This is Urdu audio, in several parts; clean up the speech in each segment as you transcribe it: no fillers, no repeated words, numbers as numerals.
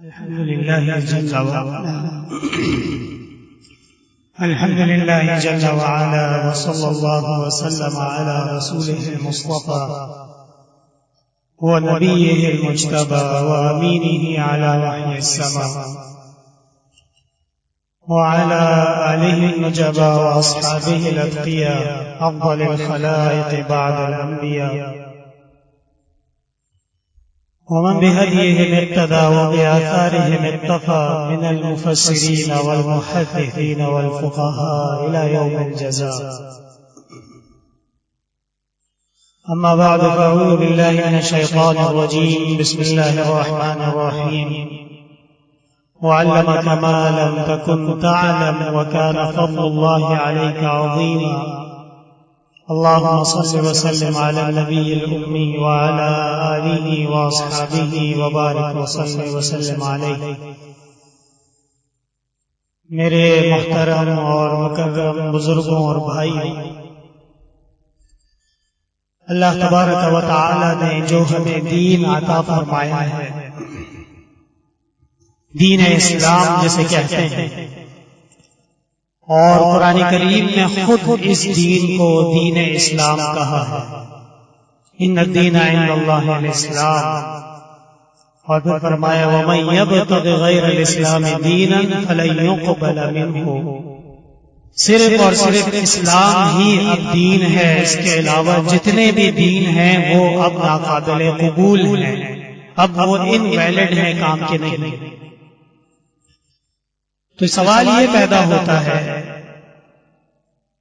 الحمد لله جل وعلا وصلى الله وسلم على رسوله المصطفى ونبيه المجتبى وأمينه على وحي السماء وعلى آله النجبى وأصحابه الأتقياء أفضل الخلائق بعد الأنبياء ومن بهديهم اقتدى وبآثارهم اقتفى من المفسرين والمحدثين والفقهاء إلى يوم الجزاء. أما بعد فأعوذ بالله من الشيطان الرجيم. بسم الله الرحمن الرحيم. وعلمك ما لم تكن تعلم وكان فضل الله عليك عظيما. اللهم صل وسلم على النبي الأمي وعلى آله وأصحابه وبارك وسلم عليه. میرے محترم اور مکرم بزرگوں اور بھائیوں، اللہ تبارک و تعالی نے جو ہمیں دین عطا فرمایا ہے، دین اسلام جسے کہتے ہیں، اور قرآن کریم نے خود اس دین کو دین اسلام کہا ہے. ان الدین عند اللہ الاسلام. اور پھر فرمایا ومن یبتغ غیر الاسلام دینا فلن یقبل منہ. صرف اور صرف اسلام ہی اب دین ہے، اس کے علاوہ جتنے بھی دین ہیں وہ اب ناقابل قبول ہیں، اب وہ انویلڈ ہیں، کام کے نہیں. تو سوال یہ پیدا ہوتا ہے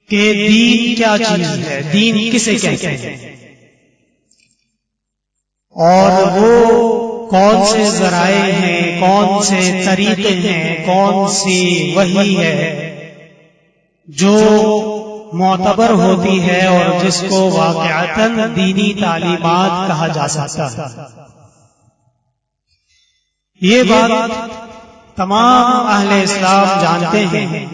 کہ دین کیا چیز ہے، دین کسے کہتے ہیں، اور وہ کون سے ذرائع ہیں، کون سے طریقے ہیں، کون سی وحی ہے جو معتبر ہوتی ہے اور جس کو واقعتاً دینی تعلیمات کہا جا سکتا ہے. یہ بات تمام اہل اسلام جانتے ہیں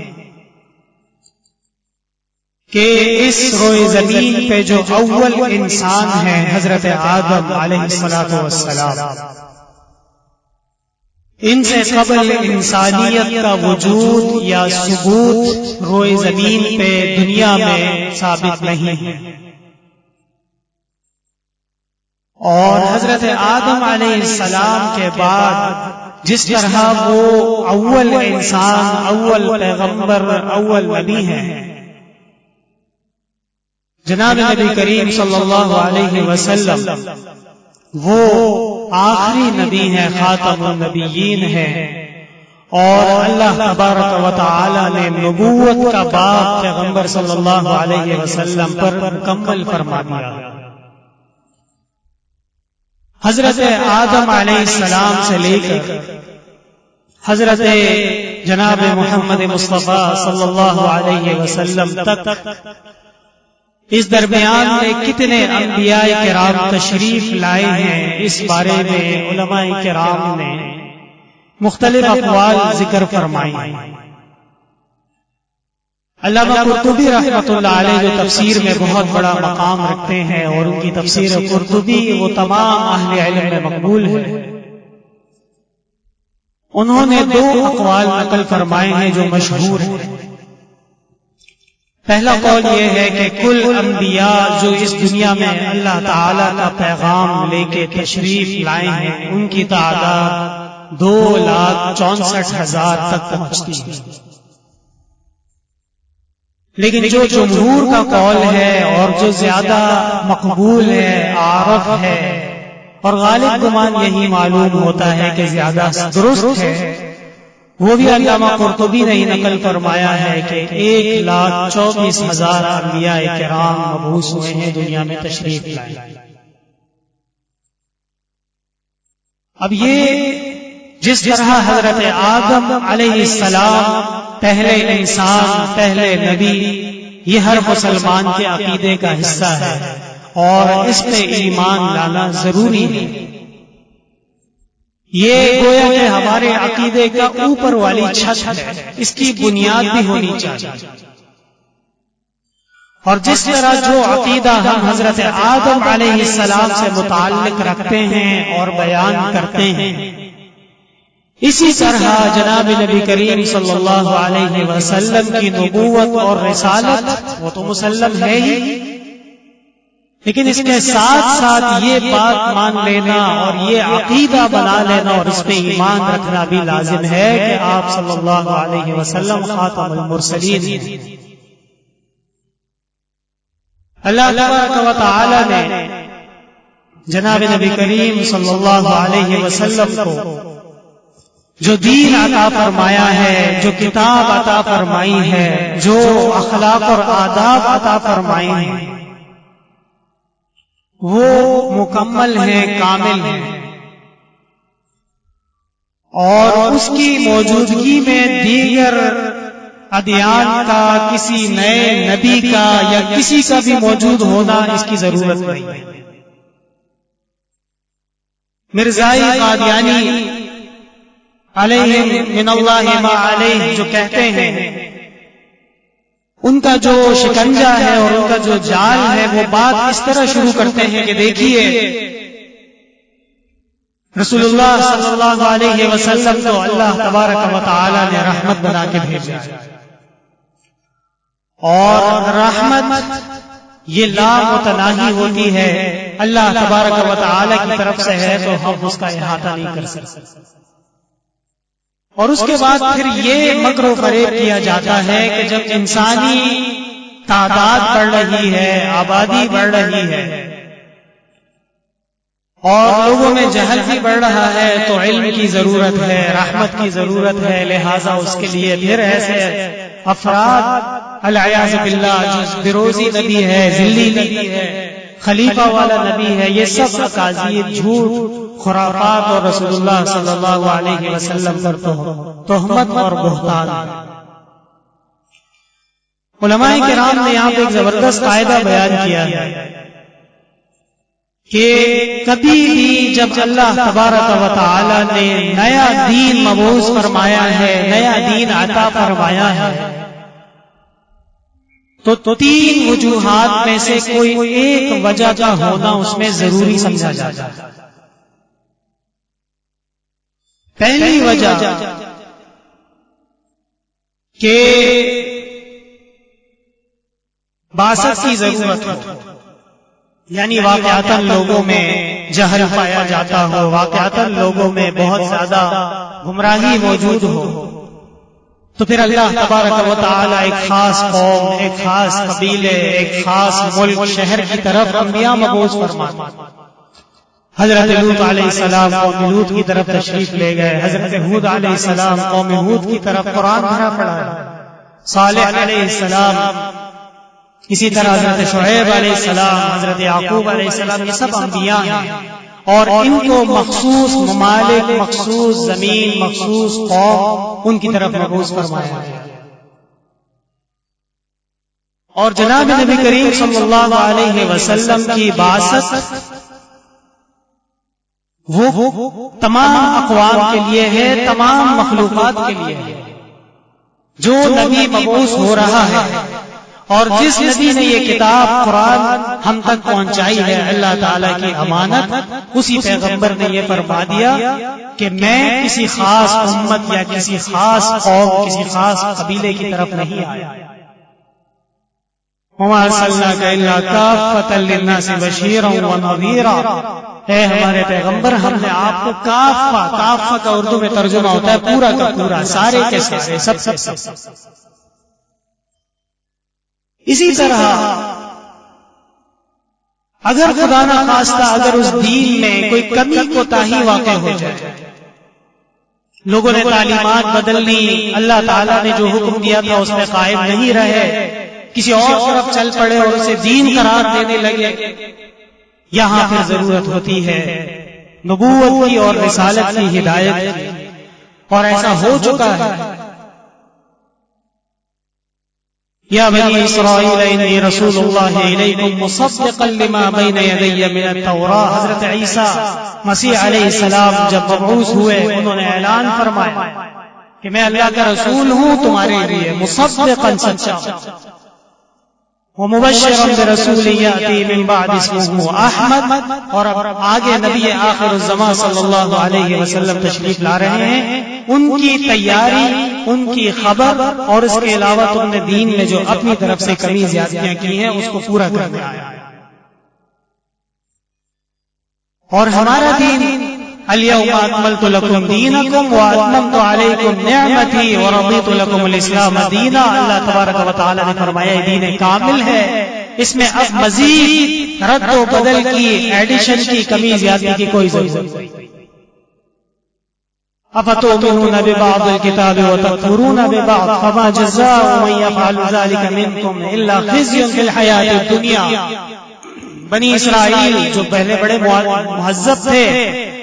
کہ اس روئے زمین پہ جو اول انسان ہے حضرت آدم علیہ السلام، ان سے قبل انسانیت کا وجود یا ثبوت روئے زمین پہ دنیا میں ثابت نہیں ہے. اور حضرت آدم علیہ السلام کے بعد جس طرح وہ اول انسان، اول پیغمبر، اول نبی ہیں، جناب نبی کریم صلی اللہ علیہ وسلم وہ آخری نبی ہیں، خاتم النبیین ہیں، اور اللہ تبارک و تعالی نے نبوت کا باب پیغمبر صلی اللہ علیہ وسلم پر مکمل فرما دیا. حضرت آدم علیہ السلام سے لے کر حضرت جناب محمد مصطفیٰ صلی اللہ علیہ وسلم تک اس درمیان میں کتنے انبیاء کرام تشریف لائے ہیں، اس بارے میں علماء کرام نے مختلف اقوال ذکر فرمائے ہیں. علامہ قرطبی رحمۃ اللہ علیہ جو تفسیر میں بہت بڑا مقام رکھتے ہیں، اور ان کی تفسیر قرطبی وہ تمام اہل علم میں مقبول ہے، انہوں نے دو اقوال نقل فرمائے ہیں جو مشہور ہیں. پہلا قول یہ ہے کہ کل انبیاء جو اس دنیا میں اللہ تعالی کا پیغام لے کے تشریف لائے ہیں، ان کی تعداد 2,64,000 تک پہنچتی ہے. لیکن جو جمہور کا قول ہے اور جو زیادہ مقبول ہے، عارف ہے، اور غالب گمان یہی معلوم ہوتا ہے کہ زیادہ درست ہے، وہ بھی علامہ قرطبی نے نقل فرمایا ہے کہ 1,24,000 انبیاء کرام مبعوث ہوئے ہیں، دنیا میں تشریف لائے. اب یہ جس طرح حضرت آدم علیہ السلام پہلے انسان، پہلے نبی، یہ ہر مسلمان کے عقیدے کا حصہ ہے اور اس پہ ایمان لانا ضروری ہے. یہ گویا کہ ہمارے عقیدے کا اوپر والی چھت ہے، اس کی بنیاد بھی ہونی چاہیے. اور جس طرح جو عقیدہ ہم حضرت آدم علیہ السلام سے متعلق رکھتے ہیں اور بیان کرتے ہیں، اسی طرح جناب نبی کریم صلی اللہ علیہ وسلم کی نبوت اور رسالت وہ تو مسلم ہے ہی، لیکن اس کے ساتھ ساتھ یہ بات مان لینا اور یہ عقیدہ بنا لینا اور اس پہ ایمان رکھنا بھی لازم ہے کہ آپ صلی اللہ علیہ وسلم خاتم المرسلین ہیں۔ اللہ تبارک و تعالی نے جناب نبی کریم صلی اللہ علیہ وسلم کو جو دین عطا فرمایا ہے، جو کتاب عطا فرمائی ہے، جو اخلاق اور آداب عطا فرمائی ہیں، وہ مکمل ہیں، کامل ہیں، اور اس کی موجودگی میں دیگر ادیان کا، کسی نئے نبی کا یا کسی کا بھی موجود ہونا اس کی ضرورت نہیں ہے۔ مرزائی قادیانی علیہم من اللہ ما علیہ جو کہتے ہیں، ان کا جو شکنجہ ہے اور ان کا جو جال ہے وہ بات اس طرح شروع کرتے ہیں کہ دیکھیے رسول اللہ صلی اللہ علیہ وسلم کو اللہ تبارک و تعالی نے رحمت بنا کے بھیجا، اور رحمت یہ لا متناہی ہوتی ہے، اللہ تبارک و تعالی کی طرف سے ہے تو ہم اس کا احاطہ نہیں کر سکتے۔ اور اس کے بعد پھر یہ مکر و فریب کیا جاتا ہے کہ جب انسانی تعداد بڑھ رہی ہے، آبادی بڑھ رہی ہے اور لوگوں میں جہل بھی بڑھ رہا ہے تو علم کی ضرورت ہے، رحمت کی ضرورت ہے، لہذا اس کے لیے پھر ایسے افراد العیاذ باللہ جو بروزی نبی ہے، ذلی نبی ہے، خلیفہ والا نبی ہے، یہ سب اکاذیب، جھوٹ، خرافات اور رسول اللہ صلی اللہ علیہ وسلم پر تہمت اور بہتان۔ علماء کرام نے یہاں پہ ایک زبردست قاعدہ بیان کیا ہے کہ کبھی بھی جب اللہ تبارک و تعالی نے نیا دین مبعوث فرمایا ہے، نیا دین عطا فرمایا ہے، تو تین وجوہات میں سے کوئی ایک وجہ کا ہونا اس میں ضروری سمجھا جاتا ہے۔ پہلی وجہ کہ بعثت کی ضرورت ہو، یعنی واقعتاً لوگوں میں جہل پایا جاتا ہو، واقعتاً لوگوں میں بہت زیادہ گمراہی موجود ہو، تو پھر اللہ تبارک و تعالی ایک خاص قوم، ایک خاص قبیلے، ایک خاص ملک، شہر کی طرف انبیاء مبعوث فرماتے۔ حضرت لوط علیہ السلام قوم لوط کی طرف تشریف لے گئے، حضرت ہود علیہ السلام قوم ہود کی طرف قرآن بھرا پڑا، صالح علیہ السلام، اسی طرح حضرت شعیب علیہ السلام، حضرت یعقوب علیہ السلام، یہ سب انبیاء ہیں اور ان کو مخصوص ممالک، مخصوص زمین، مخصوص قوم ان کی طرف مبعوث فرمایا ہے۔ اور جناب نبی کریم صلی اللہ علیہ وسلم کی بعثت وہ تمام اقوام کے لیے ہے، تمام مخلوقات کے لیے ہے۔ جو نبی مبعوث ہو رہا ہے اور جس نبی نے یہ کتاب قرآن ہم تک پہنچائی ہے، اللہ تعالیٰ کی امانت، اسی پیغمبر نے یہ فرما دیا کہ میں کسی خاص امت یا کسی خاص قوم، کسی خاص قبیلے کی طرف نہیں آیا۔ وَمَا أَرْسَلْنَاكَ إِلَّا كَافَّةً لِلنَّاسِ بَشِيرًا وَنَذِيرًا، اے ہمارے پیغمبر ہم نے آپ کو کافہ، کافہ کا اردو میں ترجمہ ہوتا ہے پورا کا پورا، سارے کے سارے، سب سے سب۔ اسی طرح اگر خدا نہ خواستہ اگر اس دین میں کوئی کمی کوتاہی واقع ہو جائے، لوگوں نے تعلیمات بدل لی، اللہ تعالیٰ نے جو حکم دیا تھا اس میں قائم نہیں رہے، کسی اور طرف چل پڑے اور اسے دین قرار دینے لگے، یہاں پھر ضرورت ہوتی ہے نبوت کی اور رسالت کی، ہدایت کی، اور ایسا ہو چکا ہے۔ یا بنی اسرائیل انی رسول اللہ الیکم مصدقا لما بین یدی من التوراۃ، حضرت عیسیٰ مسیح علیہ السلام جب مبعوث ہوئے انہوں نے اعلان فرمایا کہ میں اللہ کا رسول ہوں تمہارے لیے، مصدقا سچا، ومبشرا برسول یاتی من بعد اسمہ احمد، اور اب آگے نبی آخر الزمان صلی اللہ علیہ وسلم تشریف لا رہے ہیں ان کی تیاری، ان کی خبر، اور اس کے علاوہ تم نے دین میں جو اپنی طرف سے کمی زیادتیاں کی ہیں اس کو پورا کرنے آیا. اور ہمارا دین الیوم اکملت لکم دینکم واتممت علیکم نعمتی ورضیت لکم الاسلام دینا. اللہ تبارک و تعالی نے فرمایا یہ دین کامل ہے، اس میں اب مزید رد و بدل کی، ایڈیشن کی، کمی زیادتی کی کوئی ضرورت نہیں. افتؤمنون ببعض الكتاب وتكفرون ببعض فما جزاء من يفعل ذلك منكم الا خزي في الحیاة الدنیا. بنی اسرائیل جو پہلے بڑے مہذب تھے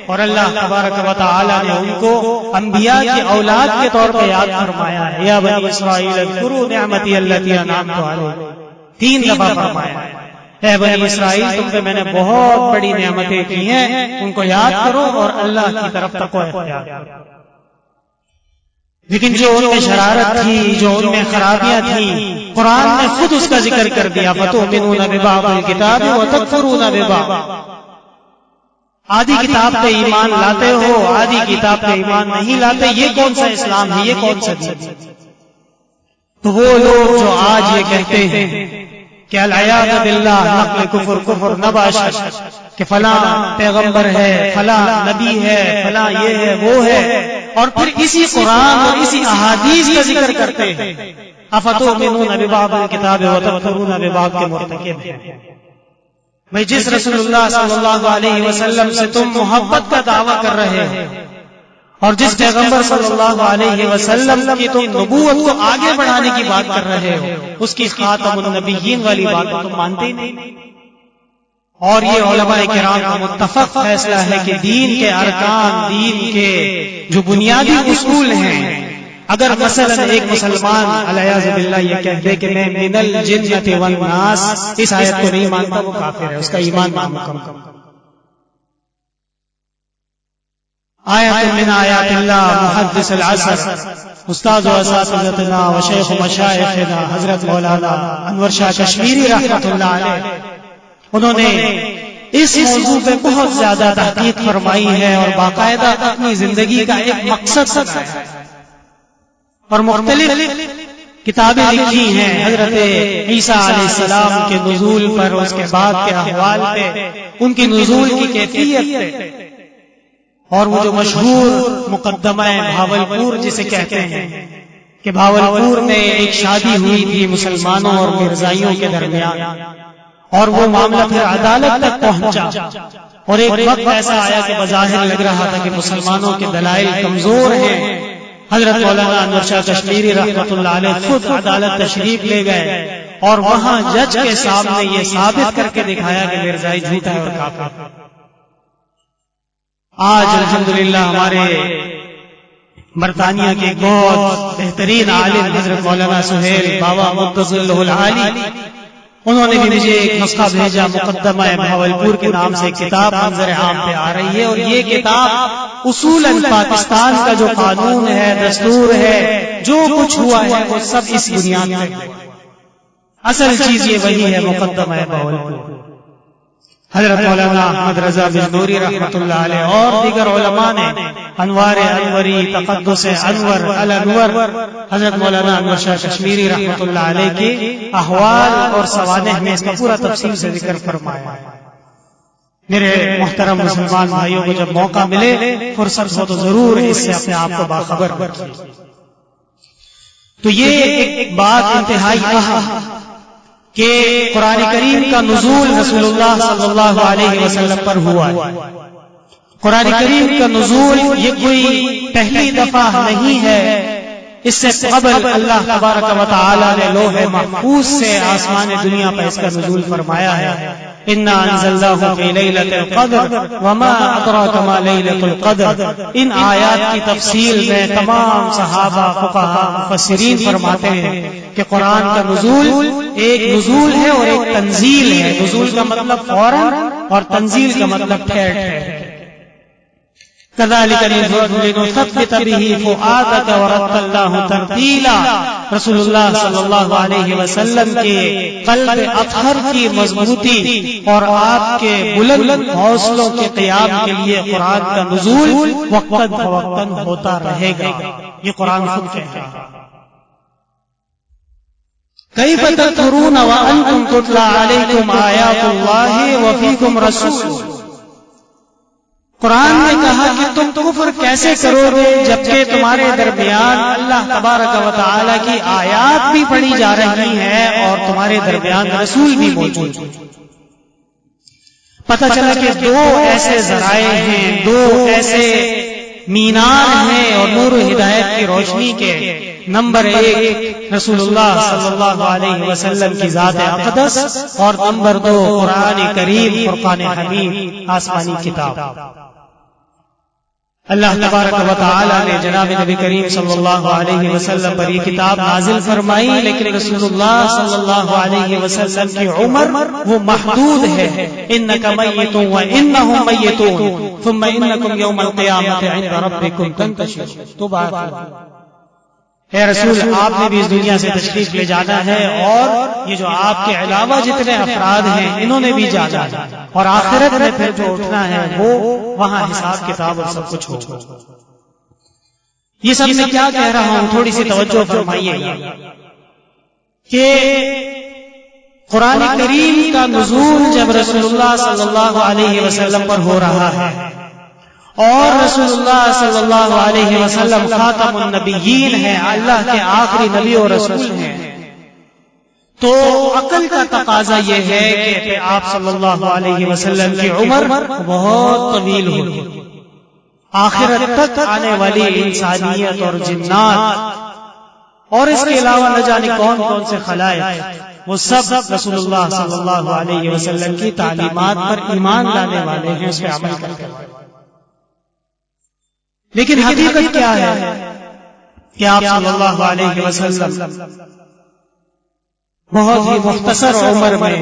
اور اللہ تبارک و تعالی نے ان کو انبیاء کی اولاد کے طور پہ یاد فرمایا ہے. یا بنی اسرائیل اذکروا نعمتی التی انعمت علیکم، 3 دفعہ فرمایا ہے اے بنی اسرائیل تم پہ میں نے بہت بڑی نعمتیں کی ہیں، ان کو یاد کرو اور اللہ کی طرف تقوی اختیار کرو. لیکن جو ان میں شرارت تھی، جو ان میں خرابیاں تھیں، قرآن نے خود اس کا ذکر کر دیا. فتؤمنون ببعض الکتاب وتکفرون ببعض. آدھی کتاب پہ ایمان لاتے ہو، آدھی کتاب پہ ایمان نہیں لاتے. یہ کون سا اسلام ہے؟ یہ کون سا دین؟ تو وہ لوگ جو آج یہ کہتے ہیں کہ العیاذ باللہ نقل کفر کفر نباشر، کہ فلاں پیغمبر ہے، فلاں نبی ہے، فلاں یہ ہے وہ ہے، اور پھر اسی قرآن اور اسی احادیث کا ذکر کرتے ہیں. افتؤمنون ببعض الکتاب وتکفرون ببعض کے مرتکب ہیں. بھئی جس رسول اللہ صلی اللہ علیہ وسلم سے تم محبت کا دعویٰ کر رہے ہو اور جس پیغمبر صلی اللہ علیہ وسلم کی تم نبوت کو آگے بڑھانے کی بات کر رہے ہو، اس کی خاتم النبیین والی بات تم مانتے ہی نہیں. اور یہ علماء کرام کا متفق فیصلہ ہے کہ دین کے ارکان، دین کے جو بنیادی اصول ہیں، اگر مثلا ایک مسلمان العیاذ باللہ یہ کہہ دے کہ میں من الجنۃ والناس اس آیت کو نہیں مانتا، وہ کافر ہے، اس کا ایمان نامکمل. آیت من آیات اللہ محدث العصر استاد و اساتذتنا و شیخ مشایخنا حضرت مولانا انور شاہ کشمیری رحمۃ اللہ علیہ، انہوں نے اس موضوع پہ بہت زیادہ تحقیق فرمائی ہے اور باقاعدہ اپنی زندگی کا ایک مقصد بنایا ہے اور مختلف کتابیں لکھی ہیں حضرت عیسیٰ علیہ السلام کے نزول پر، اس کے بعد کے احوال پہ، ان کی نزول کی کیفیت پہ. اور وہ جو مشہور مقدمہ بھاولپور جسے کہتے ہیں کہ بھاولپور میں ایک شادی ہوئی تھی مسلمانوں اور مرزائیوں کے درمیان، اور وہ معاملہ پھر عدالت تک پہنچا، اور ایک وقت ایسا آیا کہ بظاہر لگ رہا تھا کہ مسلمانوں کے دلائل کمزور ہیں. حضرت مولانا انور شاہ کشمیری رحمۃ اللہ علیہ خود عدالت تشریف لے گئے اور وہاں جج کے سامنے یہ ثابت کر کے دکھایا کہ مرزائی جھوٹا ہے اور کافر ہے. آج الحمدللہ ہمارے برطانیہ کے بہت بہترین عالم حضرت مولانا سہیل بابا مقدس اللہ العالی، انہوں نے بھی مجھے ایک نسخہ بھیجا مقدمہ بھاولپور کے نام سے. کتاب منظر عام پہ آ رہی ہے، اور یہ کتاب اصولاً پاکستان کا جو قانون ہے، دستور ہے، جو کچھ ہوا ہے وہ سب اس بنیاد پہ. اصل چیز یہ وہی ہے مقدمہ بھاولپور. حضرت مولانا احمد رضا بجنوری رحمۃ اللہ علیہ اور دیگر علماء نے انوار انوری، تقدس انور، الانور، حضرت مولانا انور شاہ کشمیری رحمۃ اللہ علیہ کے احوال اور سوانح میں اس کا پورا تفصیل سے ذکر فرمایا. میرے محترم مسلمان بھائیوں کو جب موقع ملے، فرصت ہو تو ضرور اس سے اپنے آپ کو باخبر رکھیے. تو یہ ایک بات انتہائی اہم کہ قرآن کریم کا نزول رسول اللہ صلی اللہ علیہ وسلم پر ہوا ہے. قرآن کریم کا نزول یہ کوئی پہلی دفعہ نہیں ہے، اس سے قبل اللہ تبارک و تعالی نے لوح محفوظ سے آسمان دنیا پر اس کا نزول فرمایا ہے. انا انزلناہ فی لیلۃ القدر وما ادراک ما لیلۃ القدر. ان آیات کی تفصیل میں تمام صحابہ، فقہاء، مفسرین فرماتے ہیں کہ قرآن کا نزول ایک نزول ہے اور ایک تنزیل ہے. نزول کا مطلب فوراً اور تنزیل کا مطلب ٹھہر ٹھہر. كذلك لنثبت به فؤادك ورتلناه ترتيلا رسول اللہ صلی اللہ علیہ وسلم کے قلب اطہر کی مضبوطی اور آپ کے بلند حوصلوں کے قیام کے لیے قرآن کا نزول وقتاً فوقتاً ہوتا رہے گا. یہ قرآن خود کہہ رہا ہے. کیف تکفرون وانتم تتلی علیکم آیات اللہ وفیکم رسول. قرآن نے کہا کہ تم کفر کیسے کرو گے جبکہ تمہارے درمیان اللہ تبارک و تعالی کی آیات بھی پڑھی جا رہی ہیں اور تمہارے درمیان رسول بھی موجود ہیں. پتہ چلا کہ دو ایسے ذرائع ہیں، دو ایسے مینار ہیں اور نور و ہدایت کی روشنی کے. نمبر ایک رسول اللہ صلی اللہ علیہ وسلم کی ذات اقدس، اور نمبر دو قرآن کریم فرقان حمید آسمانی کتاب. اللہ تبارک و تعالی نے جناب نبی کریم صلی اللہ علیہ وسلم پر یہ کتاب نازل فرمائی، لیکن رسول اللہ صلی اللہ علیہ وسلم کی عمر وہ محدود ہے. انک میت وانہم میتون ثم انکم یوم القیامۃ عند ربکم تنتشرون. تو بات اے رسول، آپ نے بھی اس دنیا سے تشریف لے جانا ہے اور یہ جو آپ کے علاوہ جتنے افراد ہیں انہوں نے بھی جانا ہے، اور آخرت میں پھر جو اٹھنا ہے وہ وہاں حساب کتاب اور سب کچھ ہوگا. یہ سب میں کیا کہہ رہا ہوں، تھوڑی سی توجہ فرمائیے گا کہ قرآن کریم کا نزول جب رسول اللہ صلی اللہ علیہ وسلم پر ہو رہا ہے اور رسول اللہ صلی اللہ علیہ وسلم خاتم النبیین ہیں، اللہ کے آخری نبی اور رسول ہیں، تو عقل کا تقاضا یہ ہے کہ آپ صلی اللہ علیہ وسلم کی عمر بہت طویل ہوگی. آخرت تک آنے والی انسانیت اور جنات اور اس کے علاوہ نہ جانے کون کون سے خلائق، وہ سب رسول اللہ صلی اللہ علیہ وسلم کی تعلیمات پر ایمان لانے والے ہیں، اس پہ عمل کرتے ہیں. لیکن حقیقت کیا ہے کہ آپ صلی اللہ علیہ وسلم بہت ہی مختصر عمر میں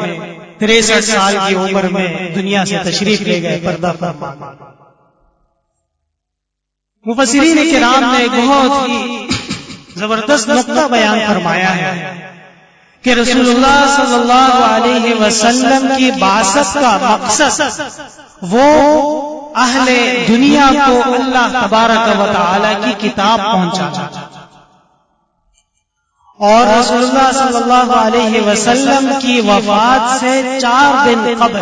63 سال کی عمر میں دنیا سے تشریف لے گئے پردہ فرما. مفسرین کرام نے بہت ہی زبردست نقطہ بیان فرمایا ہے کہ رسول اللہ صلی اللہ علیہ وسلم کی بعثت کا مقصد وہ اہل دنیا کو اللہ تبارک و تعالی کی کتاب پہنچانا، اور رسول اللہ صلی اللہ علیہ وسلم کی وفات سے 4 دن قبل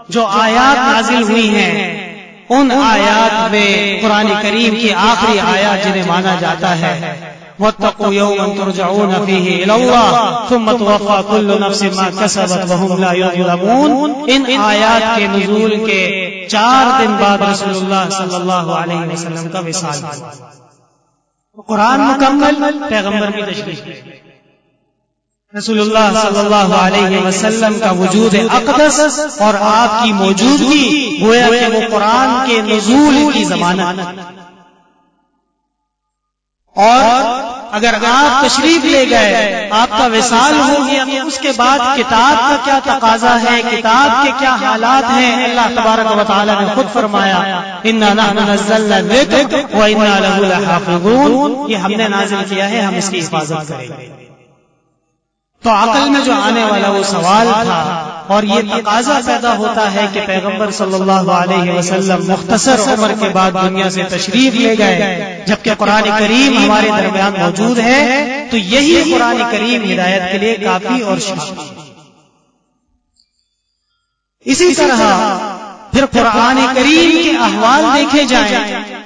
جو آیات نازل ہوئی ہیں ان آیات میں قرآن کریم کی آخری آیات جنہیں مانا جاتا ہے وَاتَّقُوا يَوْمًا تُرْجَعُونَ فِيهِ إِلَى اللَّهِ ثُمَّ تُوَفَّى كُلُّ نَفْسٍ مَا كَسَبَتْ وَهُمْ لَا يُظْلَمُونَ. ان آیات کے نزول کے 4 دن بعد رسول اللہ صلی اللہ علیہ وسلم کا وصال ہوا. قرآن مکمل، پیغمبر کی تشریف، رسول اللہ صلی اللہ علیہ وسلم کا وجود اقدس اور آپ کی موجودگی گویا کہ وہ قرآن کے نزول کی ضمانت. اور اگر آپ تشریف لے گئے، آپ کا وصال ہو گیا، تو اس کے بعد کتاب کا کیا تقاضا ہے، کتاب کے کیا حالات ہیں. اللہ تبارک و تعالی نے خود فرمایا اِنَّا نَحْنُ نَزَّلْنَا الذِّكْرَ وَإِنَّا لَهُ لَحَافِظُونَ. یہ ہم نے نازل کیا ہے، ہم اس کی حفاظت کریں گے. تو عقل میں جو آنے والا وہ سوال تھا اور یہ تقاضا پیدا ہوتا ہے کہ پیغمبر صلی اللہ علیہ وسلم مختصر عمر کے بعد دنیا سے تشریف لے گئے جبکہ قرآن کریم ہمارے درمیان موجود ہے، تو یہی قرآن کریم ہدایت کے لیے کافی اور شافی. اسی طرح پھر قرآن کریم کے احوال دیکھے جائیں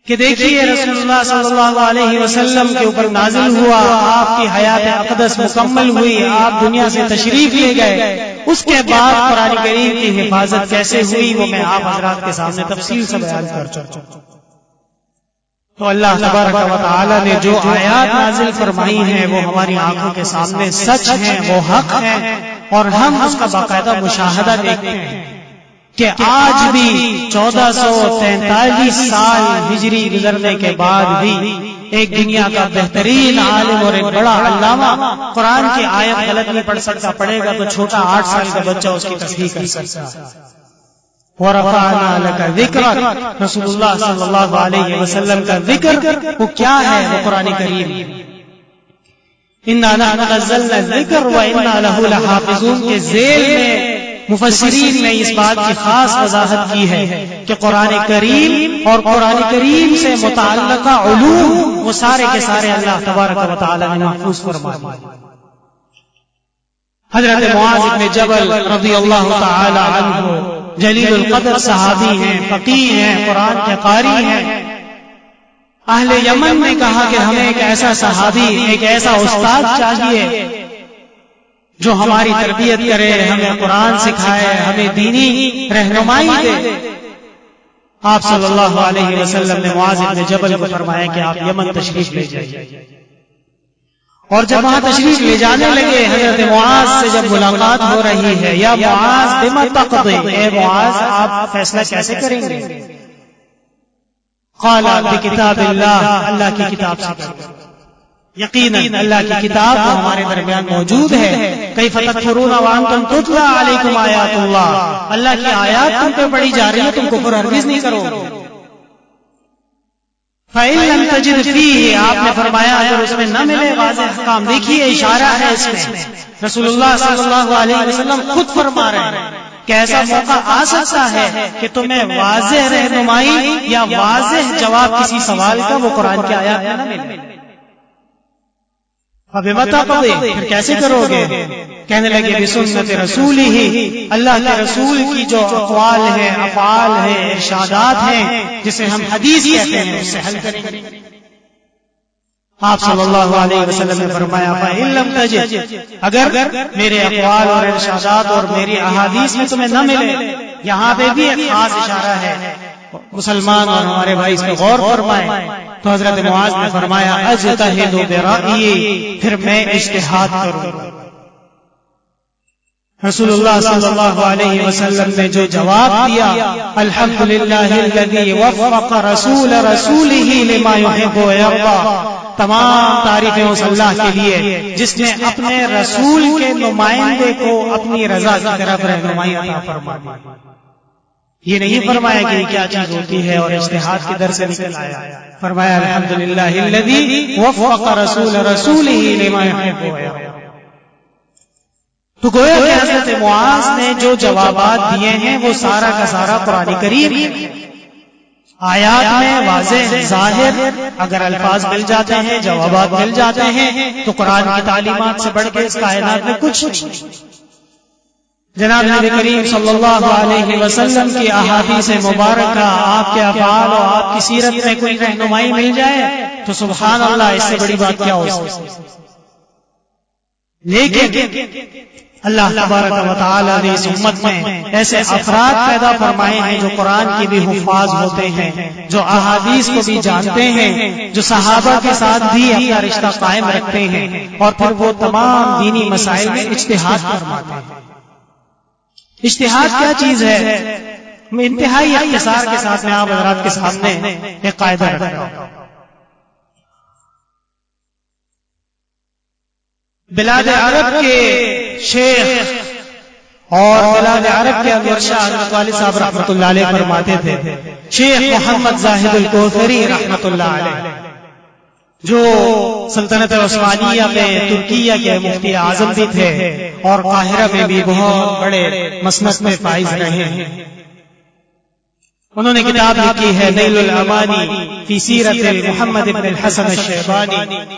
کہ دیکھیے رسول اللہ صلی اللہ علیہ وسلم کے اوپر نازل ہوا، آپ کی حیات اقدس مکمل ہوئی، آپ دنیا سے تشریف لے گئے، اس کے بعد قرآن کریم کی حفاظت کیسے ہوئی وہ میں آپ حضرات کے سامنے تفصیل سے بیان کر چکا ہوں. تو اللہ تبارک و تعالی نے جو آیات نازل فرمائی ہیں وہ ہماری آنکھوں کے سامنے سچ ہیں، وہ حق ہیں، اور ہم اس کا باقاعدہ مشاہدہ دیکھتے ہیں کہ آج بھی 1443 سال ہجری گزرنے کے بعد بھی ایک دنیا کا بہترین عالم اور ایک بڑا علامہ قرآن کی آیت غلط نہیں پڑھ سکتا، پڑھے گا تو چھوٹا 8 سال کا بچہ اس کی تصحیح کر سکتا ہے. وَرَفَعْنَا لَكَ ذِكْرَكَ، رسول اللہ صلی اللہ علیہ وسلم کا ذکر وہ کیا ہے؟ وہ قرآن کریم. انا نحن نزلنا الذکر وانا له لحافظون کے ذیل میں مفسرین نے اس بات کی خاص وضاحت کی ہے کہ قرآن کریم اور قرآن کریم سے متعلقہ علوم وہ سارے کے سارے اللہ تبارک و تعالی نے محفوظ فرمائے. حضرت معاذ بن جبل رضی اللہ تعالی عنہ جلیل القدر صحابی ہیں، فقیہ ہیں، قرآن کے قاری ہیں. اہل یمن نے کہا کہ ہمیں ایک ایسا صحابی، ایک ایسا استاد چاہیے جو ہماری تربیت کرے، ہمیں قرآن سکھائے، ہمیں دینی رہنمائی دے. آپ صلی اللہ علیہ وسلم نے معاذ بن جبل کو فرمایا کہ آپ یمن تشریف لے جائیے. اور جب وہاں تشریف لے جانے لگے، حضرت معاذ سے جب ملاقات ہو رہی ہے، یا معاذ بما تقضی، اے معاذ آپ فیصلہ کیسے کریں گے؟ قال بکتاب اللہ، اللہ کی کتاب سے. یقیناً اللہ کی کتاب ہمارے درمیان موجود ہے. کیف تکفرون وانتم تتلی علیکم آیات اللہ، اللہ کی آیات تم پہ پڑھی جا رہی ہے، تم کفر ہرگز نہیں کرو گے. فَإِن لَمْ تَجِدْ فِيهِ، آپ نے فرمایا اگر اس میں نہ ملے واضح احکام. دیکھیے اشارہ ہے اس میں، رسول اللہ صلی اللہ علیہ وسلم خود فرما رہے ہیں کہ ایسا موقع آ سکتا ہے کہ تمہیں واضح رہنمائی یا واضح جواب کسی سوال کا وہ قرآن کی آیات میں نہ ملے. فَبِمَا تَقْضِي، پھر کیسے کرو گے؟ کہنے لگے بسنت رسول ہی، اللہ کے رسول کی جو اقوال ہیں، افعال ہیں، ارشادات ہیں، جسے ہم حدیث کہتے ہیں، اس سے حل کریں گے. آپ صلی اللہ علیہ وسلم نے فرمایا فَإِن لَمْ تَجِدْ، اگر میرے اقوال اور ارشادات اور میری احادیث میں تمہیں نہ ملے. یہاں پہ بھی ایک خاص اشارہ ہے، مسلمان اور ہمارے بھائی اس میں غور فرمائیں. تو حضرت معاذ نے فرمایا اجتہد برأیی، پھر میں اجتہاد کروں. رسول اللہ صلی اللہ علیہ وسلم نے جو جواب دیا، الحمدللہ الذی وفق رسول رسولہ لما یحب ویرضی، تمام تعریفیں اس اللہ کے لیے جس نے اپنے رسول کے نمائندے کو اپنی رضا کی طرف رہنمائی عطا فرمائی. یہ نہیں فرمایا کہ یہ کیا چیز ہوتی ہے اور اجتہاد کی در سے نکل آیا. فرمایا الحمدللہ الذی وفق رسول رسولہ لما یحب ویرضی. تو گویا کہ حضرت معاذ نے جو جوابات دیے ہیں وہ سارا کا سارا قرآن کریم آیات میں واضح ظاہر، اگر الفاظ مل جاتے ہیں، جوابات مل جاتے ہیں، تو قرآن کی تعلیمات سے بڑھ کے اس کائنات میں کچھ نہیں. جناب نبی کریم صلی اللہ علیہ وسلم کی احادیث مبارکہ، آپ کے افعال اور آپ کی سیرت میں کوئی رہنمائی مل جائے تو سبحان اللہ، اس سے بڑی بات کیا ہو سکتی. لیکن اللہ تبارک و تعالی نے اس امت میں ایسے افراد پیدا فرمائے ہیں جو قرآن کے بھی حفاظ ہوتے ہیں، جو احادیث کو بھی جانتے ہیں، جو صحابہ کے ساتھ بھی اپنا رشتہ قائم رکھتے ہیں، اور پھر وہ تمام دینی مسائل میں اجتہاد فرماتے ہیں. اجتہاد کیا چیز ہے؟ میں انتہائی اختصار کے ساتھ میں آپ حضرات کے سامنے ایک قاعدہ رکھ رہا ہوں. بلاد عرب کے شیخ اور بلاد عرب کے انور شاہ حضرت والد صاحب رحمۃ اللہ علیہ فرماتے تھے، شیخ محمد زاہد الکوثری رحمۃ اللہ علیہ، جو سلطنت عثمانیہ میں ترکیہ کے مفتی اعظم بھی تھے اور قاہرہ میں بھی بہت بڑے مسند میں فائز رہے ہیں. انہوں نے کتاب لکھی ہے نیل الامانی فی سیرت محمد بن الحسن الشیبانی.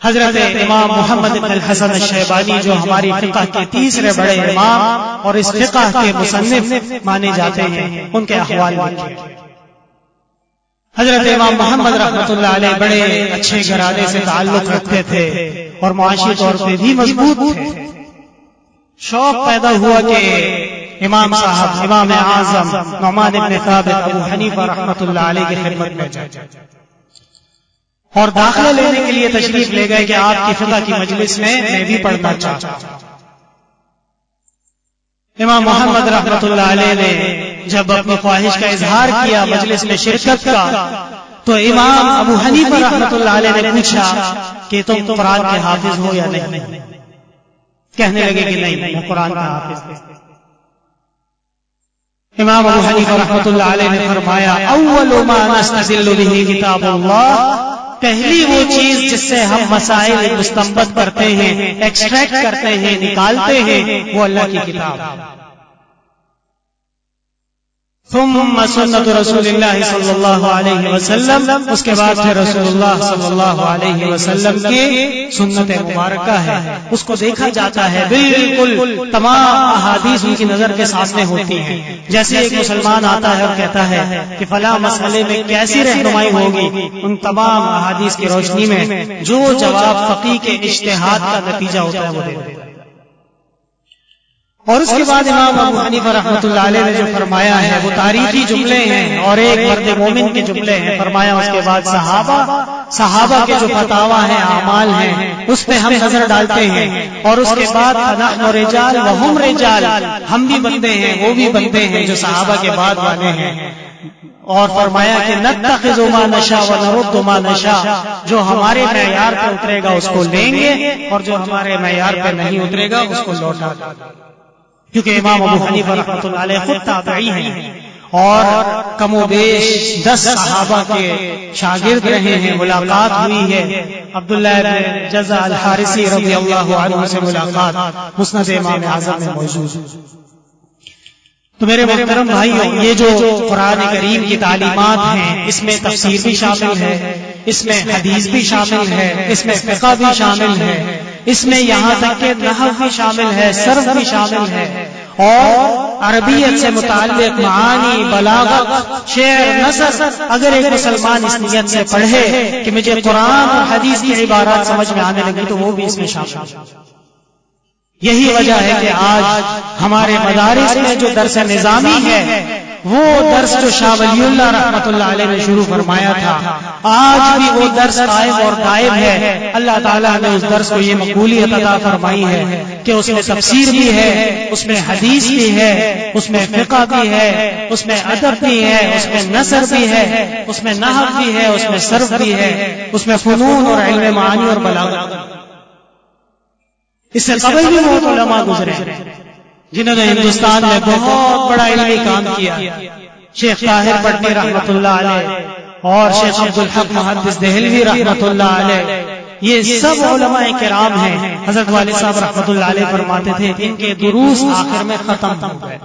حضرت امام محمد بن الحسن الشیبانی جو ہماری فقہ کے تیسرے بڑے امام اور اس فقہ کے مصنف مانے جاتے ہیں، ان کے احوال لکھے. حضرت امام محمد رحمۃ اللہ علیہ بڑے اچھے گھرانے سے تعلق رکھتے تھے اور معاشی طور پہ بھی مضبوط تھے. شوق پیدا ہوا کہ امام صاحب امام اعظم نعمان بن ثابت ابو حنیفہ رحمۃ اللہ علیہ کی خدمت میں جائے اور داخلہ لینے کے لیے تشریف لے گئے کہ آپ کی فقہ کی مجلس میں بھی پڑھنا چاہتا. امام محمد رحمۃ اللہ علیہ نے جب اپنی خواہش کا اظہار کیا مجلس میں شرکت کا، تو امام ابو حنیفہ رحمۃ اللہ علیہ نے پوچھا کہ تم قرآن کے حافظ ہو یا نہیں؟ کہنے لگے کہ نہیں، میں قرآن کا حافظ ہوں. امام ابو حنیفہ رحمۃ اللہ علیہ نے فرمایا اول ما نستدل به کتاب اللہ، پہلی وہ چیز جس سے ہم مسائل مستنبط کرتے ہیں، ایکسٹریکٹ کرتے ہیں، نکالتے ہیں، وہ اللہ کی کتاب ہے۔ ثم سنت رسول اللہ صلی اللہ علیہ وسلم، اس کے بعد پھر رسول اللہ صلی اللہ علیہ وسلم کی سنت مبارکہ ہے، اس کو دیکھا جاتا ہے، بالکل تمام احادیث ان کی نظر کے سامنے ہوتی ہیں۔ جیسے ایک مسلمان آتا ہے اور کہتا ہے کہ فلاں مسئلے میں کیسی رہنمائی ہوگی، ان تمام احادیث کی روشنی میں جو جواب فقیہ کے اجتہاد کا نتیجہ ہوتا ہے وہ دیتے ہیں۔ اور اس کے بعد امام ابو حنیفہ رحمۃ اللہ علیہ نے جو فرمایا ہے وہ تاریخی جملے ہیں اور ایک مرد مومن کے جملے ہیں۔ فرمایا اس کے بعد صحابہ کے جو فتاوی ہیں، اعمال ہیں، اس پہ ہم نظر ڈالتے ہیں، اور اس کے بعد نحن رجال وہم رجال، ہم بھی بندے ہیں وہ بھی بندے ہیں جو صحابہ کے بعد والے ہیں۔ اور فرمایا کہ نتخذ ما نشاء ونرد ما نشاء، جو ہمارے معیار پہ اترے گا اس کو لیں گے اور جو ہمارے معیار پہ نہیں اترے گا اس کو لوٹا دیں گے۔ کیونکہ امام ابو حنیفہ رحمۃ اللہ علیہ خود تابعی ہیں اور کم و بیش 10 صحابہ کے شاگرد رہے ہیں، ملاقات ہوئی ہے۔ عبداللہ بن جزع الحارثی رضی اللہ عنہ سے ملاقات مسند امام اعظم میں موجود ہے۔ تو میرے محترم بھائیوں، یہ جو قرآن کریم کی تعلیمات ہیں، اس میں تفسیر بھی شامل ہے، اس میں حدیث بھی شامل ہے، اس میں فقہ بھی شامل ہے، اس میں یہاں تک کہ نحو بھی شامل ہے، صرف بھی شامل ہے، اور عربیت سے متعلق معانی، بلاغت، شعر، نثر، اگر ایک مسلمان اس نیت سے پڑھے کہ مجھے قرآن اور حدیث کی عبارات سمجھ میں آنے لگی تو وہ بھی اس میں شامل ہے۔ یہی وجہ ہے کہ آج ہمارے مدارس میں جو درس نظامی ہے، وہ درس جو شاہ ولی اللہ رحمۃ اللہ علیہ نے شروع فرمایا تھا، آج بھی وہ درس قائم اور دائم ہے۔ اللہ تعالیٰ نے اس درس کو یہ مقبولیت عطا فرمائی ہے کہ اس میں تفسیر بھی ہے، اس میں حدیث بھی ہے، اس میں فقہ بھی ہے، اس میں ادب بھی ہے، اس میں نثر بھی ہے، اس میں نحو بھی ہے، اس میں صرف بھی ہے، اس میں فنون اور علم معانی اور بلاغت۔ اس سے قبل بھی بہت علماء گزرے جنہوں نے ہندوستان میں بہت بڑا علمی کام کیا۔ شیخ طاہر پٹنی رحمۃ اللہ علیہ اور شیخ عبدالحق محدث دہلوی رحمۃ اللہ علیہ، یہ سب علماء کرام ہیں۔ حضرت والد صاحب رحمۃ اللہ علیہ فرماتے تھے ان کے دروس آخر میں ختم ہو گئے،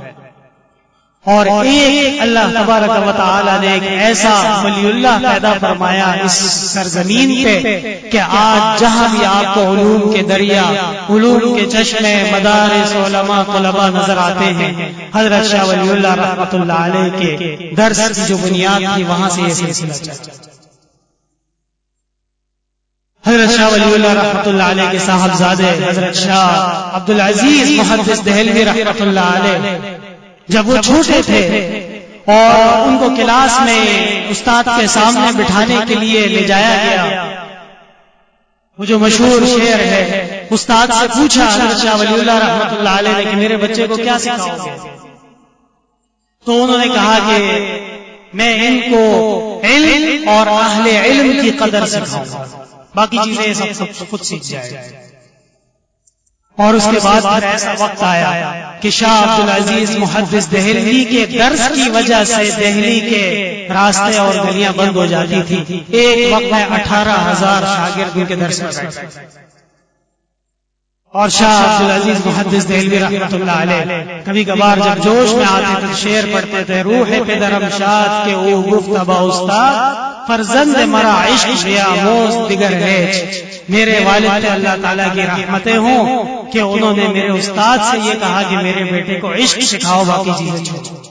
اور ایک اللہ تبارک و تعالی نے ایک ایسا ولی اللہ پیدا فرمایا اس سرزمین پہ کہ آج جہاں بھی آپ کو علوم کے دریا، علوم کے چشمے، مدارس، علماء، طلباء نظر آتے ہیں، حضرت شاہ ولی اللہ رحمۃ اللہ علیہ کے درس کی جو بنیاد تھی وہاں سے یہ سلسلہ چلا۔ حضرت شاہ ولی اللہ رحمۃ اللہ علیہ کے صاحبزادے حضرت شاہ عبدالعزیز محدث دہلوی رحمۃ اللہ علیہ جب وہ چھوٹے تھے اور ان کو کلاس میں استاد کے سامنے بٹھانے کے لیے لے جایا گیا، وہ جو مشہور شعر ہے، استاد سے پوچھا حضرت شاہ ولی اللہ رحمۃ اللہ علیہ نے کہ میرے بچے کو کیا سکھاؤ گے؟ تو انہوں نے کہا کہ میں ان کو علم اور اہل علم کی قدر سکھاؤں گا، باقی چیزیں سب خود سیکھ جائے گا۔ اور اس کے بعد پھر ایسا وقت آیا کہ شاہ عبدالعزیز محدث دہلوی کے درس کی وجہ سے دہلی کے راستے اور گلیاں بند ہو جاتی تھی۔ ایک وقت میں 18,000 شاگرد ان کے درس میں بیٹھے، اور شاہ عبدالعزیز محدث دہلوی رحمۃ اللہ علیہ کبھی کبھار جب جوش میں آتے تھے شعر پڑھتے تھے، روح پدرم شاد کے او گفتبا استاد، فرزند مرا عشق بیاموز دیگر ہے۔ میرے والد پہ اللہ تعالیٰ کی رحمتیں ہوں کہ انہوں نے میرے استاد سے یہ کہا کہ میرے بیٹے کو عشق سکھاؤ، باقی چیزیں چھوڑو۔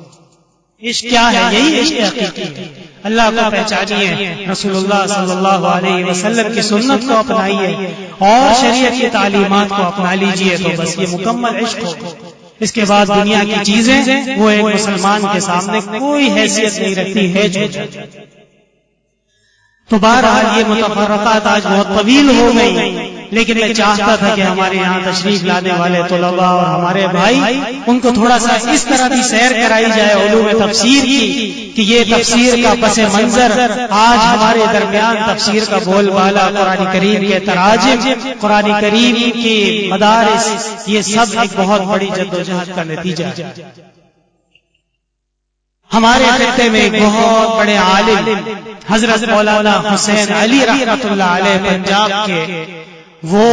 عشق کیا ہے؟ یہی عشق حقیقی ہے۔ اللہ کو پہچانیے، رسول اللہ صلی اللہ علیہ وسلم کی سنت کو اپنائیے اور شریعت کی تعلیمات کو اپنا لیجئے، تو بس یہ مکمل عشق ہو۔ اس کے بعد دنیا کی چیزیں وہ ایک مسلمان کے سامنے کوئی حیثیت نہیں رکھتی ہے جو۔ تو بہرحال یہ متفرقات آج بہت طویل ہو گئی، لیکن میں چاہتا تھا کہ ہمارے یہاں تشریف لانے والے طلباء اور ہمارے بھائی ان کو تھوڑا سا اس طرح بھی سیر کرائی جائے علوم تفسیر کی کہ یہ تفسیر کا پس منظر آج ہمارے درمیان تفسیر کا بول بالا، قرآن کریم کے تراجم، قرآن کریم کی مدارس، یہ سب ایک بہت بڑی جدوجہد کا نتیجہ ہے۔ ہمارے خطے میں ایک بہت بڑے عالم حضرت مولانا حسین علی رحمۃ اللہ علیہ پنجاب کے، وہ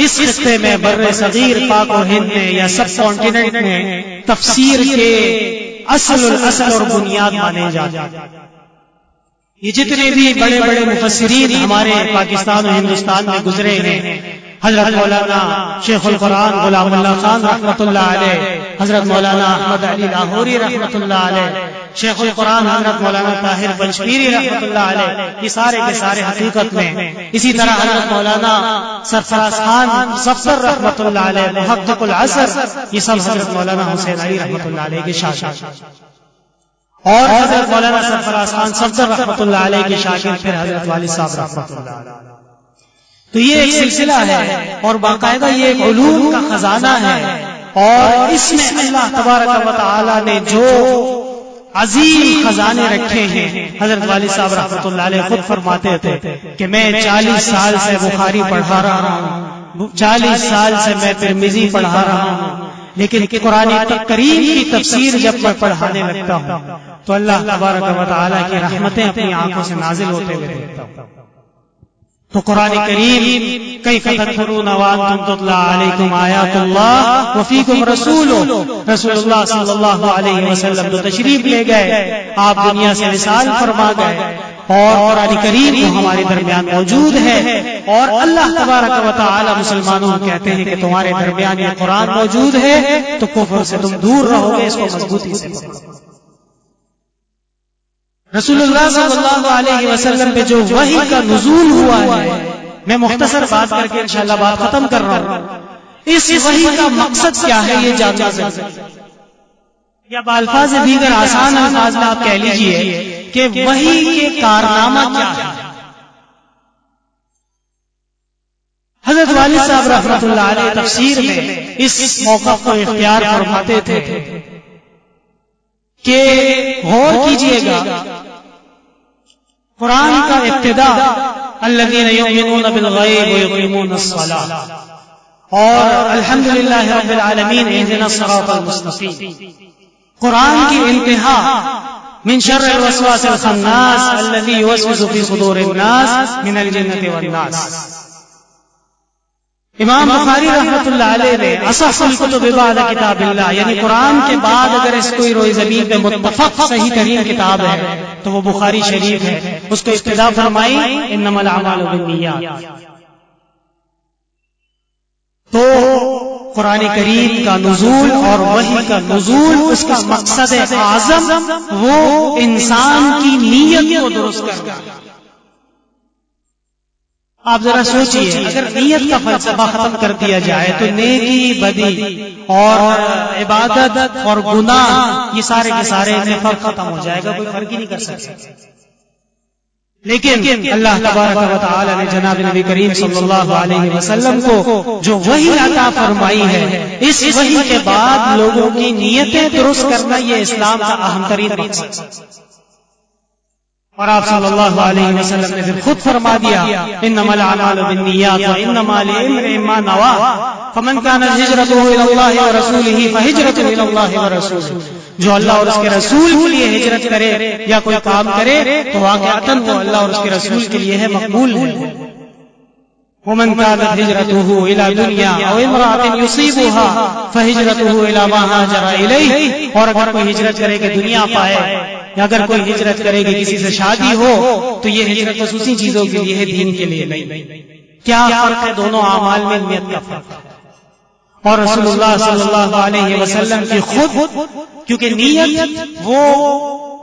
اس خطے میں بر صغیر پاک و ہند میں یا سب کانٹیننٹ میں تفسیر کے اصل اور بنیاد مانے جاتے ہیں۔ یہ جتنے بھی بڑے بڑے مفسرین ہمارے پاکستان اور ہندوستان میں گزرے ہیں، حضرت مولانا شیخ القرآن غلام اللہ خان رحمۃ اللہ علیہ، حضرت مولانا احمد علی لاہوری رحمۃ اللہ علیہ، شیخ القرآن حضرت مولانا طاہر بنشپیری رحمۃ اللہ علیہ، یہ سارے کے سارے حقیقت میں، اسی طرح حضرت مولانا سرفراز خان صفدر رحمۃ اللہ علیہ محقق العصر، یہ سب حضرت مولانا حسین علی رحمۃ اللہ علیہ کے شاگرد، اور حضرت مولانا سرفراز خان صفدر رحمۃ اللہ علیہ کے شاگرد پھر حضرت والد صاحب رحمۃ اللہ علیہ۔ تو یہ ایک سلسلہ ہے اور باقاعدہ یہ ایک علوم کا خزانہ ہے، اور اس میں اللہ تبارک و تعالی نے جو عظیم خزانے رکھے ہیں، حضرت والد صاحب رحمۃ اللہ علیہ خود فرماتے تھے کہ میں 40 سال سے بخاری پڑھا رہا ہوں، 40 سال سے میں ترمذی پڑھا رہا ہوں، لیکن قرآن کریم کی تفسیر جب میں پڑھانے لگتا ہوں تو اللہ تبارک و تعالی کی رحمتیں اپنی آنکھوں سے نازل ہوتے ہوئے دیکھتا ہوں۔ تو قرآن کریم کیف تکفرون وانتم تتلی علیکم آیات اللہ وفیکم رسول اللہ صلی اللہ علیہ وسلم تو تشریف لے گئے، آپ دنیا سے وصال فرما گئے، اور قرآن کریم تو ہمارے درمیان موجود ہے، اور اللہ تبارک و تعالی مسلمانوں کو کہتے ہیں کہ تمہارے درمیان یہ قرآن موجود ہے تو کفر سے تم دور رہو گے، اس کو مضبوطی سے پکڑو۔ رسول اللہ صلی اللہ علیہ وسلم پہ جو وحی کا نزول ہوا ہے، میں مختصر بات کر کے انشاءاللہ بات ختم کر رہا ہوں، اس وحی کا مقصد کیا ہے یہ جاننا ضروری ہے، یا بالفاظ دیگر آسان الفاظ میں آپ کہہ لیجئے کہ وحی کے کارنامہ کیا ہے۔ حضرت والد صاحب رحمۃ اللہ علیہ تفسیر میں اس موقع کو اختیار فرماتے تھے کہ غور کیجئے گا، قرآن کا ابتدا الذین یؤمنون بالغیب ویقیمون الصلاۃ اور الحمدللہ رب العالمین اہدنا الصراط المستقیم، قرآن کی انتہا من شر الوسواس الخناس الذی یوسوس فی صدور الناس من الجنۃ والناس۔ امام بخاری رحمۃ اللہ علیہ نے اصح الکتب بعد کتاب اللہ، یعنی قرآن کے بعد اگر اس کوئی روئے زمین پہ متفق صحیح ترین کتاب ہے تو وہ بخاری شریف ہے، اس کو ابتدا فرمائی انما الاعمال بالنیات۔ تو قرآن کریم کا نزول اور وحی کا نزول، اس کا مقصد اعظم وہ انسان کی نیت کو درست کرنا۔ آپ ذرا سوچئے، اگر نیت کا فلسفہ ختم کر دیا جائے تو نیکی بدی اور عبادت اور گناہ یہ سارے کے سارے میں فرق ختم ہو جائے گا، کوئی فرق ہی نہیں کر سکتا۔ لیکن اللہ تبارک و تعالی نے جناب نبی کریم صلی اللہ علیہ وسلم کو جو وحی عطا فرمائی ہے، اس وحی کے بعد لوگوں کی نیتیں درست کرنا یہ اسلام کا اہم ترین مقصد ہے، اور آپ صلی اللہ علیہ وسلم نے پھر خود فرما دیا انما الاعمال بالنیات وانما لامرئ ما نوى فمن كانت هجرته الى الله ورسوله فهجرته الى الله ورسوله، جو اللہ اور اس کے رسول کے لیے ہجرت کرے یا کوئی کام کرے تو واقعتاً وہ اللہ اور اس کے رسول کے لیے ہے، مقبول ہے۔ ومن كانت هجرته الى دنيا او امرأة يصيبها فهجرته الى ما هاجر اليه، اور اگر کوئی ہجرت کرے کہ دنیا پائے یا اگر کوئی ہجرت کرے کہ کسی سے شادی ہو تو یہ ہجرت خصوصی چیزوں کے لیے ہے، دین کے لیے نہیں۔ کیا فرق ہے دونوں اعمال میں؟ نیت کا فرق ہے۔ اور رسول اللہ صلی اللہ علیہ وسلم کی خود، کیونکہ نیت وہ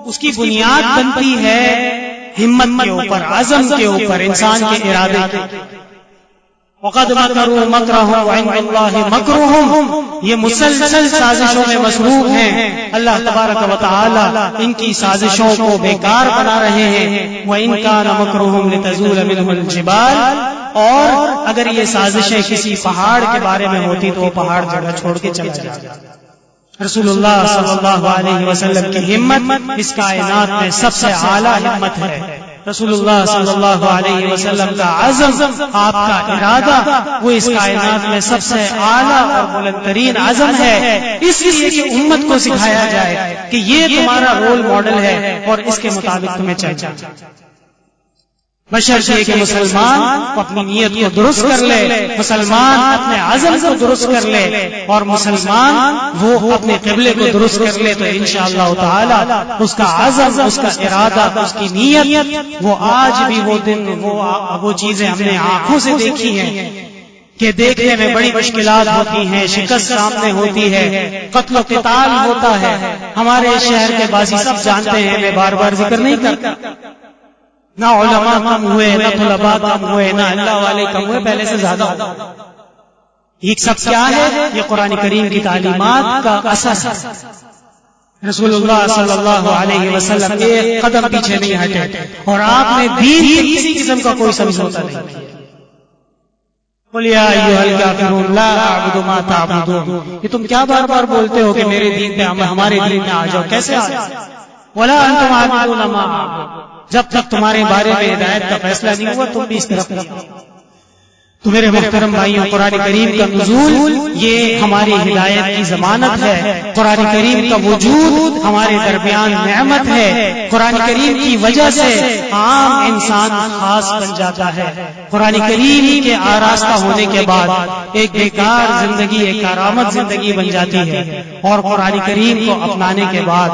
اس کی بنیاد بنتی ہے ہمت کے اوپر، عزم کے اوپر، انسان کے ارادے کے۔ وَقَدْ مَكَرُوا مَكْرَهُمْ وَعِندَ اللَّهِ مَكْرُهُمْ، یہ مسلسل سازشوں میں مصروف ہیں، اللہ تبارک و تعالی ان کی سازشوں کو بیکار بنا رہے ہیں۔ وَإِنْ كَانَ مَكْرُهُمْ لِتَزُولَ مِنْهُ الْجِبَالُ، اور اگر یہ سازشیں کسی پہاڑ کے بارے میں ہوتی تو وہ پہاڑ جگہ چھوڑ کے چلا جاتا۔ رسول اللہ صلی اللہ علیہ وسلم کی ہمت اس کائنات میں سب سے اعلیٰ ہمت ہے، رسول اللہ صلی اللہ علیہ وسلم کا عزم، آپ کا ارادہ، وہ اس کائنات میں سب سے اعلیٰ اور بلند ترین عزم ہے، اس لیے کہ امت کو سکھایا جائے کہ یہ تمہارا رول ماڈل ہے اور اس کے مطابق تمہیں چلنا، بشرط یہ کہ مسلمان اپنی نیت کو درست کر لے، مسلمان اپنے عزم کو درست کر لے، اور مسلمان وہ اپنے قبلے کو درست کر لے، تو انشاءاللہ تعالی اس کا عزم، اس کا ارادہ، اس کی نیت، وہ آج بھی وہ دن، وہ چیزیں ہم نے آنکھوں سے دیکھی ہیں کہ دیکھنے میں بڑی مشکلات ہوتی ہیں، شکست سامنے ہوتی ہے، قتل و قتال ہوتا ہے، ہمارے شہر کے باسی سب جانتے ہیں، میں بار بار ذکر نہیں کرتا، نہ علماء کم ہوئے، نہ طلباء کم ہوئے، نہ اللہ والے کم ہوئے، پہلے سے زیادہ ہوئے۔ یہ سب کیا ہے؟ یہ قرآن کریم کی تعلیمات کا اثر ہے۔ رسول اللہ صلی اللہ علیہ وسلم ایک قدم پیچھے نہیں ہٹے، اور آپ نے دین کے کسی قسم کا کوئی سمجھوتا نہیں کیا۔ قل یا ایھا الکافرون لا اعبد ما تعبدون، یہ تم کیا بار بار بولتے ہو کہ میرے دین پہ، ہمارے دین میں آ جاؤ، کیسے آ جاؤ؟ ولا انتم عابدون ما اعبد، جب تک تمہارے بارے میں ہدایت کا فیصلہ نہیں ہوا تم بھی اس طرف نہیں۔ تو میرے محترم بھائیوں، قرآن کریم کا نزول یہ ہماری ہدایت کی ضمانت ہے، قرآن کریم کا وجود ہمارے درمیان نعمت ہے، قرآن کریم کی وجہ سے عام انسان خاص بن جاتا ہے، قرآن کریم کے آراستہ ہونے کے بعد ایک بیکار زندگی ایک کارآمد زندگی بن جاتی ہے، اور قرآن کریم کو اپنانے کے بعد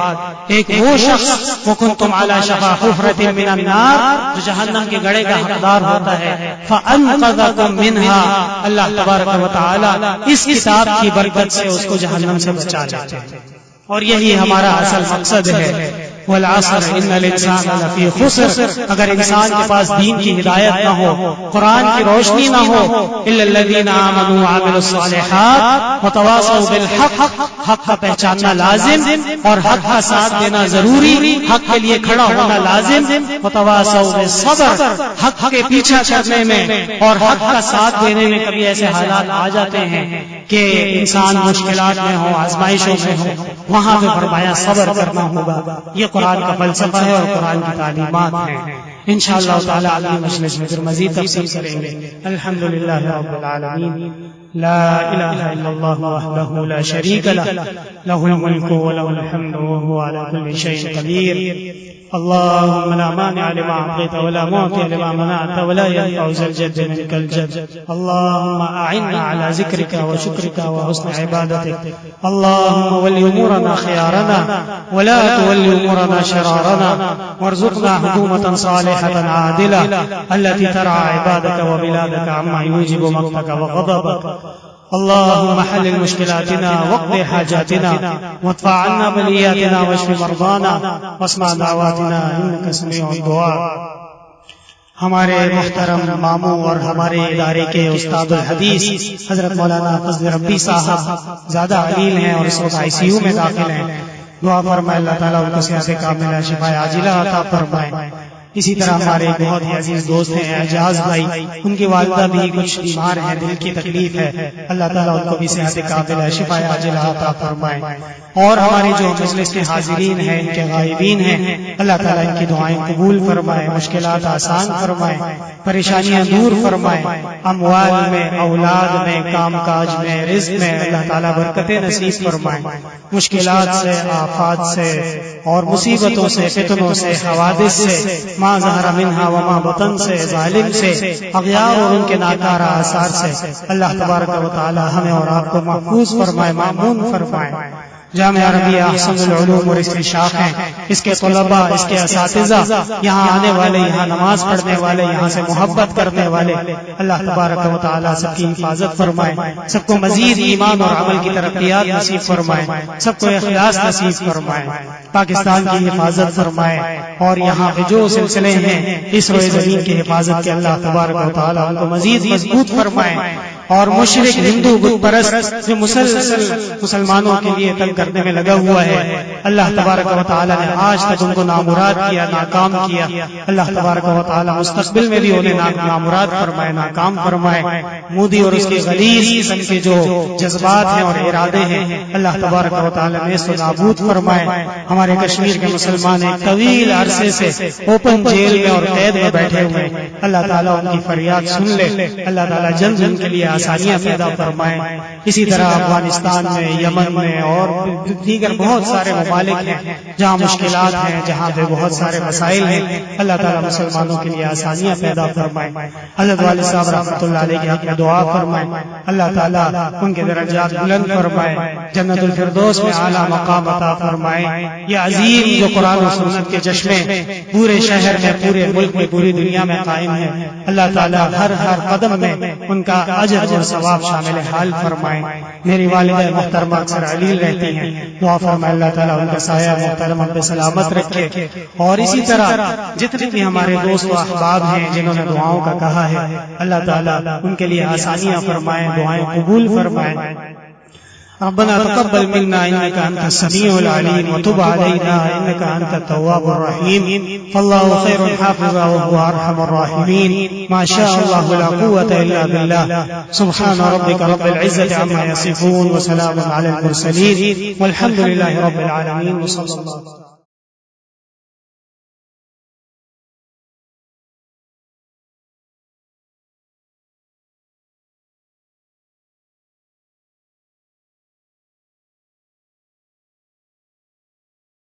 ایک وہ شخص وَكُنْتُمْ عَلَى شَفَا حُفْرَةٍ مِّنَ النَّارِ جو جہنم کے گڑھے کا حقدار ہوتا ہے، فَأَنْقَذَكُم منہا، اللہ تبارک و تعالی اس کتاب کی برکت سے اس کو جہنم سے بچا لیتے ہیں، اور یہی ہمارا اصل مقصد ہے۔ والعصر ان الانسان لفی خسر، اگر انسان کے پاس دین کی ہدایت نہ ہو، قرآن کی روشنی نہ ہو، الا الذین آمنوا وعملوا الصالحات وتواصوا بالحق، حق کا پہچاننا لازم اور حق کا ساتھ دینا ضروری، حق کے لیے کھڑا ہونا لازم، وتواصوا بالصبر، حق کے پیچھا کرنے میں اور حق کا ساتھ دینے میں کبھی ایسے حالات آ جاتے ہیں کہ انسان مشکلات میں ہو، آزمائشوں میں ہو، وہاں پہ فرمایا صبر کرنا ہوگا۔ یہ قرآن کا فلسفہ ہے اور قرآن کی تعلیمات ہیں۔ انشاءاللہ تعالی اگلی مجلس میں پھر مزید تفصیل کریں گے۔ الحمدللہ رب العالمین، لا الہ الا اللہ وحدہ لا شریک لہ، لہ الملک ولہ الحمد وہو علی کل شیء قدیر۔ اللهم لا مانع لما أعطيت ولا معطي لما منعت ولا ينفع ذا الجد منك الجد، اللهم أعنا على ذكرك وشكرك وحسن عبادتك، اللهم ول أمورنا خيارنا ولا تول أمورنا شرارنا، وارزقنا حكومة صالحة عادلة التي ترعى عبادك وبلادك عما يوجب مقتك وغضبك، اللهم حلل مشكلاتنا واقض حاجاتنا وادفع عنا بلياتنا واشف مرضانا واسمع دعواتنا انك سميع الدعاء۔ ہمارے محترم ماموں اور ہمارے ادارے کے استاد الحدیث حضرت مولانا فضل ربی صاحب زیادہ علیل ہیں اور اس وقت آئی سی یو میں داخل ہیں، دعا فرمائے اللہ تعالیٰ ان کو صحت کاملہ شفا عاجلہ عطا فرمائے۔ اسی طرح ہمارے بہت ہی عزیز دوست ہیں اعجاز بھائی، ان کی والدہ بھی کچھ بیمار ہیں، دل کی تکلیف ہے، اللہ تعالیٰ ان کو بھی صحت کاملہ شفا عاجلہ عطا فرمائے۔ اور ہمارے جو مجلس کے حاضرین ہیں، ان کے غائبین ہیں، اللہ تعالیٰ ان کی دعائیں قبول فرمائے، مشکلات آسان فرمائے، پریشانیاں دور فرمائے، اموال میں، اولاد میں، کام کاج میں، رزق میں اللہ تعالیٰ برکتیں نصیب فرمائے، مشکلات سے، آفات سے اور مصیبتوں سے، فتنوں سے، حوادث سے، ما ظہر منہا وما بطن سے، ظالم سے، اغیار اور ان کے ناکارہ آثار سے اللہ تبارک و تعالی ہمیں اور آپ کو محفوظ فرمائے، مامون فرمائے۔ جامعہ عربیہ احسن العلوم اور اس کی شاخ ہیں، اس کے طلباء، اس کے اساتذہ، یہاں آنے والے، یہاں نماز پڑھنے والے، یہاں سے محبت کرنے والے، اللہ تبارک و تعالی سب کی حفاظت فرمائے، سب کو مزید ایمان اور عمل کی ترقیات نصیب فرمائے، سب کو اخلاص نصیب فرمائے، پاکستان کی حفاظت فرمائے، اور یہاں کے جو سلسلے ہیں اس روئے زمین کی حفاظت کے اللہ تبارک و تعالی ان کو مزید مضبوط فرمائے، اور مشرک ہندو بت پرست جو مسلسل مسلمانوں کے لیے تنگ کرنے میں لگا ہوا ہے، اللہ تبارک و تعالیٰ نے آج تک ان کو نامراد کیا، ناکام کیا. اللہ تبارک و تعالیٰ مستقبل میں بھی انہیں نامراد فرمائے، ناکام فرمائے. مودی اور اس کے غلیظ قسم کے جو جذبات ہیں اور ارادے ہیں، اللہ تبارک و تعالیٰ نے اس کو نابود فرمائے. ہمارے کشمیر کے مسلمان ایک طویل عرصے سے اوپن جیل میں اور قید میں بیٹھے ہوئے، اللہ تعالیٰ ان کی فریاد سن لے. اللہ تعالیٰ جلد ان کے لیے آسانیاں پیدا فرمائے. اسی طرح افغانستان میں، یمن میں اور دیگر بہت سارے ممالک ہیں جہاں مشکلات ہیں، جہاں پہ بہت سارے مسائل ہیں، اللہ تعالیٰ مسلمانوں کے لیے آسانیاں پیدا فرمائے. حضرت والد صاحب رحمۃ اللہ علیہ کے حق میں دعا فرمائے، اللہ تعالیٰ ان کے درجات بلند فرمائے، جنت الفردوس میں اعلیٰ مقام عطا فرمائے. یہ عظیم جو قرآن و سنت کے چشمے پورے شہر میں، پورے ملک میں، پوری دنیا میں قائم ہیں، اللہ تعالیٰ ہر قدم میں ان کا اجر اور ثواب شامل حال فرمائے. میری والدہ محترمہ اکثر علیل رہتی ہیں، دعا فرمائے اللہ تعالیٰ ان کا سایہ محترمہ پہ سلامت رکھے. اور اسی طرح جتنے بھی ہمارے دوست و احباب ہیں جنہوں نے دعاؤں کا کہا ہے، اللہ تعالیٰ ان کے لیے آسانیاں فرمائے، دعائیں قبول فرمائے. ربنا تقبل منا انك انت السميع العليم وتب علينا انك انت التواب الرحيم فالله خير حافظا وهو ارحم الراحمين ما شاء الله لا قوة الا بالله سبحان ربك رب العزة عما يصفون وسلام على المرسلين والحمد لله رب العالمين وصلى الله